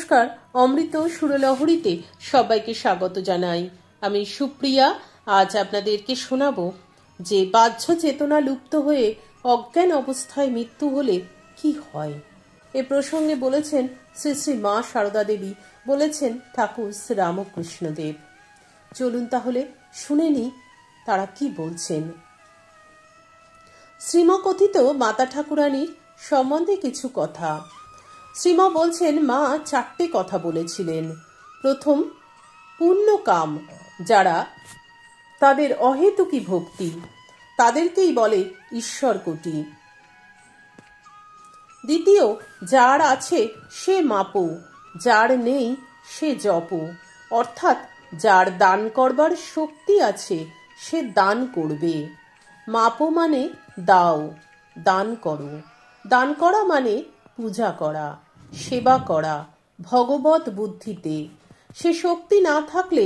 নমস্কার, অমৃত সুরলহরীতে সবাইকে স্বাগত জানাই। আমি সুপ্রিয়া। আজ আপনাদেরকে শোনাবো যে বাহ্য চেতনা লুপ্ত হয়ে অজ্ঞান অবস্থায় মৃত্যু হলে কি হয়। এ প্রসঙ্গে বলেছেন শ্রী শ্রী মা সারদা দেবী, বলেছেন ঠাকুর শ্রীরামকৃষ্ণদেব। চলুন তাহলে শুনে নিই তারা কি বলছেন। শ্রীমকথিত মাতা ঠাকুরানীর সম্বন্ধে কিছু কথা। শ্রীমা বলছেন, মা 4টে কথা বলেছিলেন। প্রথম, পুণ্যকাম যারা, তাদের অহেতুকী ভক্তি, তাদেরকেই বলে ঈশ্বর কোটি। দ্বিতীয়, যার আছে সে মাপো, যার নেই সে জপো। অর্থাৎ যার দান করবার শক্তি আছে সে দান করবে। মাপো মানে দাও, দান করো। দান করা মানে পূজা করা, সেবা করা ভগবত বুদ্ধিতে। সে শক্তি না থাকলে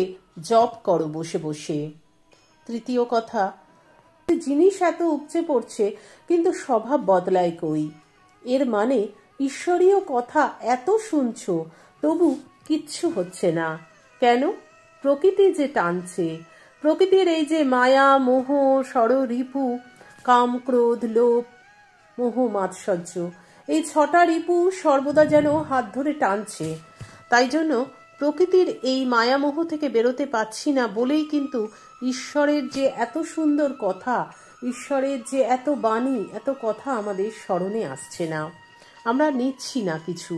জপ করো বসে বসে। তৃতীয় কথা, জিনিস এত উপচে পড়ছে কিন্তু স্বভাব বদলায় কই। এর মানে ঈশ্বরীয় কথা এত শুনছো তবু কিচ্ছু হচ্ছে না কেন? প্রকৃতি যে টানছে, প্রকৃতির এই যে মায়া মোহ ষড়রিপু, কাম ক্রোধ লোভ মোহ মাৎসর্য, এই 6টা রিপু সর্বদা যেন হাত ধরে টানছে। তাই জন্য প্রকৃতির এই মায়ামোহ থেকে বেরোতে পাচ্ছি না বলেই কিন্তু ঈশ্বরের যে এত সুন্দর কথা, ঈশ্বরের যে এত বাণী, এত কথা আমাদের স্মরণে আসছে না। আমরা নিচ্ছি না কিছু,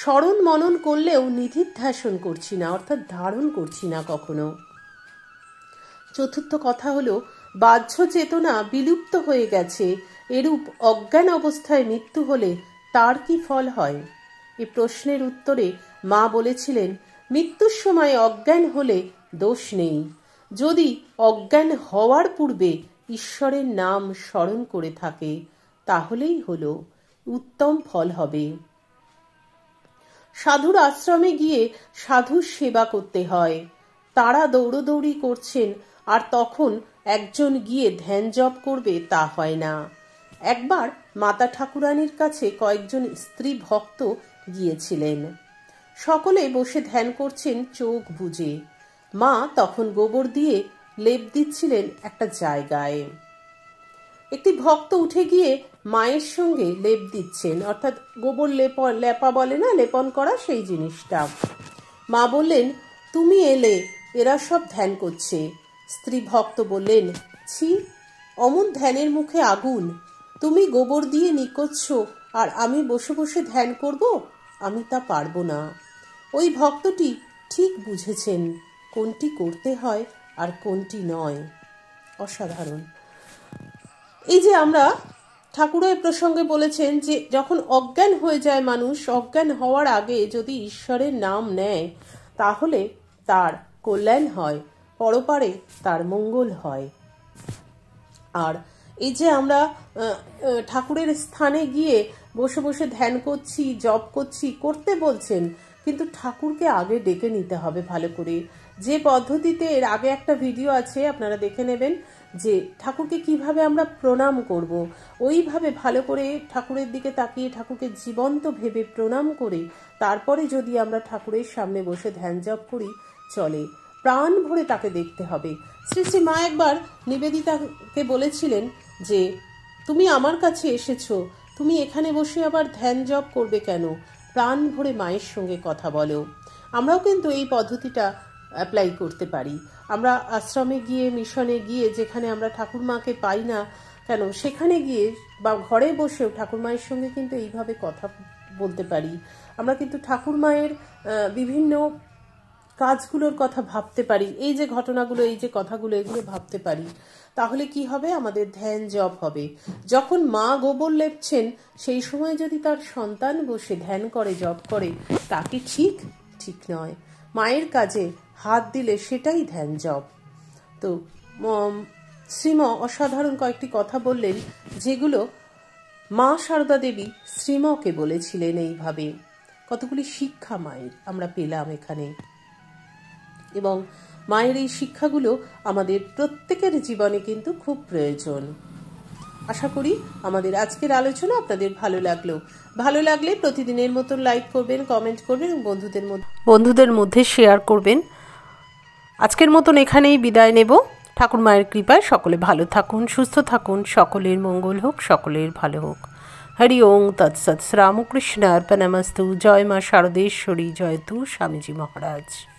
স্মরণ মনন করলেও নিধিধ্যাসন করছি না, অর্থাৎ ধারণ করছি না কখনো। চতুর্থ কথা হলো, বাহ্য চেতনা বিলুপ্ত হয়ে গেছে। এরূপ অজ্ঞান অবস্থায় মৃত্যু হলে তার কি ফল হয়? এ প্রশ্নের উত্তরে মা বলেছিলেন, মৃত্যুর সময় অজ্ঞান হলে দোষ নেই, যদি অজ্ঞান হওয়ার পূর্বে ঈশ্বরের নাম স্মরণ করে থাকে তাহলেই হলো, উত্তম ফল হবে। সাধুর আশ্রমে গিয়ে সাধুর সেবা করতে হয়। তারা দৌড়দৌড়ি করছেন আর তখন একজন গিয়ে ধ্যান জপ করবে তা হয় না। একবার মাতা ঠাকুরানীর কাছে কয়েকজন স্ত্রী ভক্ত গিয়েছিলেন। সকলে বসে ধ্যান করছেন চোখ বুজে। মা তখন গোবর দিয়ে লেপ দিচ্ছিলেন একটা জায়গায়। একটি ভক্ত উঠে গিয়ে মায়ের সঙ্গে লেপ দিচ্ছেন, অর্থাৎ গোবর লেপা বলে না, লেপন করা, সেই জিনিসটা। মা বললেন, তুমি এলে, এরা সব ধ্যান করছে। স্ত্রী ভক্ত বললেন, ছি, অমন ধ্যানের মুখে আগুন, তুমি গোবর দিয়ে নিকোচ্ছ আর আমি বসে বসে ধ্যান করব? আমি তা পারবো না। ওই ভক্তটি ঠিক বুঝেছেন কোনটি করতে হয় আর কোনটি নয়। অসাধারণ। এই যে আমরা ঠাকুরের প্রসঙ্গে বলেছেন যে যখন অজ্ঞান হয়ে যায় মানুষ, অজ্ঞান হওয়ার আগে যদি ঈশ্বরের নাম নেয় তাহলে তার কল্যাণ হয়, পরপারে তার মঙ্গল হয়। আর এই যে আমরা ঠাকুরের স্থানে গিয়ে বসে বসে ধ্যান করছি, জপ করছি, করতে বলছেন, কিন্তু ঠাকুরকে আগে ডেকে নিতে হবে ভালো করে। যে পদ্ধতিতে, এর আগে একটা ভিডিও আছে, আপনারা দেখে নেবেন, যে ঠাকুরকে কিভাবে আমরা প্রণাম করব। ওইভাবে ভালো করে ঠাকুরের দিকে তাকিয়ে ঠাকুরকে জীবন্ত ভেবে প্রণাম করে তারপরে যদি আমরা ঠাকুরের সামনে বসে ধ্যান জপ করি চলে। প্রাণ ভরে তাকে দেখতে হবে। শ্রী শ্রী মা একবার নিবেদিতাকে বলেছিলেন যে তুমি আমার কাছে এসেছো, তুমি এখানে বসে আবার ধ্যান জপ করবে কেন? প্রাণ ভরে মায়ের সঙ্গে কথা বলো। আমরাও কিন্তু এই পদ্ধতিটা অ্যাপ্লাই করতে পারি। আমরা আশ্রমে গিয়ে, মিশনে গিয়ে, যেখানে আমরা ঠাকুর মাকে পাই না কেন, সেখানে গিয়ে বা ঘরে বসেও ঠাকুর মায়ের সঙ্গে কিন্তু এইভাবে কথা বলতে পারি। আমরা কিন্তু ঠাকুর মায়ের বিভিন্ন কাজগুলোর কথা ভাবতে পারি। এই যে ঘটনাগুলো, এই যে কথাগুলো, এগুলো ভাবতে পারি। তাহলে কি হবে? আমাদের ধ্যান জপ হবে। যখন মা গোবর লেপছেন সেই সময় যদি তার সন্তান বসে ধ্যান করে, জপ করে, তা কি ঠিক? ঠিক নয়। মায়ের কাজে হাত দিলে সেটাই ধ্যান জপ। তো শ্রীম অসাধারণ কয়েকটি কথা বললেন, যেগুলো মা সারদা দেবী শ্রীমকে বলেছিলেন। এইভাবে কতগুলি শিক্ষা মায়ের আমরা পেলাম এখানে, এবং মায়ের এই শিক্ষাগুলো আমাদের প্রত্যেকের জীবনে কিন্তু খুব প্রয়োজন। আশা করি আমাদের আজকের আলোচনা আপনাদের ভালো লাগলো। ভালো লাগলে প্রতিদিনের মতো লাইক করবেন, কমেন্ট করবেন এবং বন্ধুদের মধ্যে শেয়ার করবেন। আজকের মতন এখানেই বিদায় নেব। ঠাকুর মায়ের কৃপায় সকলে ভালো থাকুন, সুস্থ থাকুন, সকলের মঙ্গল হোক, সকলের ভালো হোক। হরি ওং তৎসৎ। রামকৃষ্ণ অর্পণমস্তু। জয় মা শারদেশ্বরী, জয় তু স্বামীজি মহারাজ।